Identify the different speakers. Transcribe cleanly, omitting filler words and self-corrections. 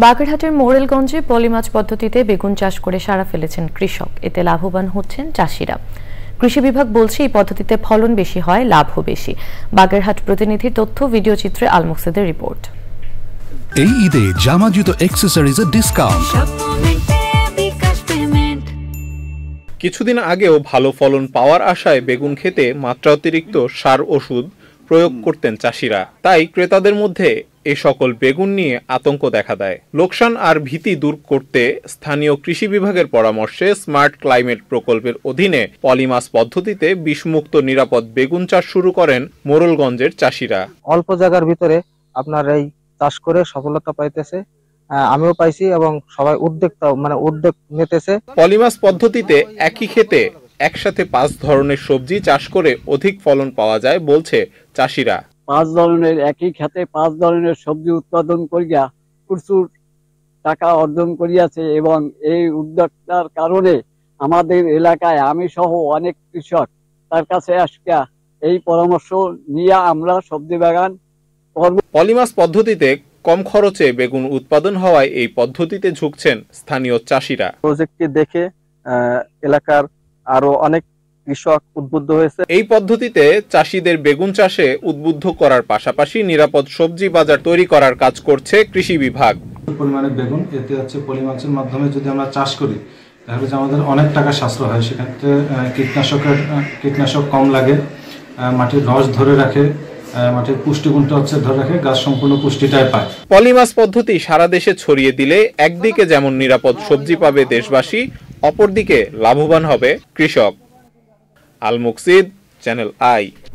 Speaker 1: বাগেরহাটের মোরেলগঞ্জে পলিমাছ পদ্ধতিতে বেগুন চাষ করে সাড়া ফেলেছেন কৃষক। এতে লাভবান হচ্ছেন চাষিরা। কৃষি বিভাগ বলছে এই পদ্ধতিতে ফলন বেশি হয়, লাভও বেশি। বাগেরহাট প্রতিনিধির তথ্য, ভিডিও চিত্রে আল মুকসিদের রিপোর্ট।
Speaker 2: এই ঈদে জামা জুতো অ্যাকসেসরিজের ডিসকাউন্ট।
Speaker 3: কিছুদিন আগেও ভালো ফলন পাওয়ার আশায় বেগুন খেতে মাত্রাতিরিক্ত সার ওষুধ প্রয়োগ করতেন চাষিরা। তাই ক্রেতাদের মধ্যে এই সকল বেগুন নিয়ে আতঙ্ক দেখা দেয়। লোকসান আর ভীতি দূর করতে স্থানীয় কৃষি বিভাগের পরামর্শে স্মার্ট ক্লাইমেট প্রকল্পের অধীনে পলিমাছ পদ্ধতিতে বিষমুক্ত নিরাপদ বেগুন চাষ শুরু করেন মোরেলগঞ্জের চাষিরা।
Speaker 4: অল্প জায়গার ভিতরে আপনার এই চাষ করে সফলতা পাইতেছে, আমিও পাইছি এবং সবাই উদ্যোগ নিতেছে।
Speaker 3: পলিমাছ পদ্ধতিতে একই ক্ষেতে একসাথে 5 ধরনের সবজি চাষ করে অধিক ফলন পাওয়া যায় বলছে চাষিরা।
Speaker 5: 5 ধরনের একই ক্ষেতে 5 ধরনের সবজি উৎপাদন করিয়া প্রচুর টাকা অর্জন করিয়াছে এবং এই উদ্যোগটার কারণে আমাদের এলাকায় আমি সহ অনেক কৃষক তার কাছে আসিয়া এই পরামর্শ নিয়ে আমরা সবজি বাগান করব।
Speaker 3: পলিমাছ পদ্ধতিতে কম খরচে বেগুন উৎপাদন হওয়ায় এই পদ্ধতিতে ঝুঁকছেন স্থানীয় চাষিরা।
Speaker 4: প্রজেক্টটি দেখে এলাকার আরো অনেক কৃষক উদ্বুদ্ধ হয়েছে।
Speaker 3: এই পদ্ধতিতে চাষিদের বেগুন চাষে উদ্বুদ্ধ করার পাশাপাশি নিরাপদ সবজি বাজার তৈরি করার কাজ করছে কৃষি বিভাগ।
Speaker 6: পরিমাণে বেগুন এতে হচ্ছে পলিমাছের মাধ্যমে যদি আমরা চাষ করি তাহলে আমাদের অনেক টাকা সাশ্রয় হয়। সেক্ষেত্রে কীটনাশক কম লাগে, মাটির রস ধরে রাখে, মাটির পুষ্টিগুণটা ধরে রাখে, গাছ সম্পূর্ণ পুষ্টিটাই পায়।
Speaker 3: পলিমাছ পদ্ধতি সারা দেশে ছড়িয়ে দিলে একদিকে যেমন নিরাপদ সবজি পাবে দেশবাসী, অপরদিকে লাভবান হবে কৃষক। আল মুকসিদ, চ্যানেল আই।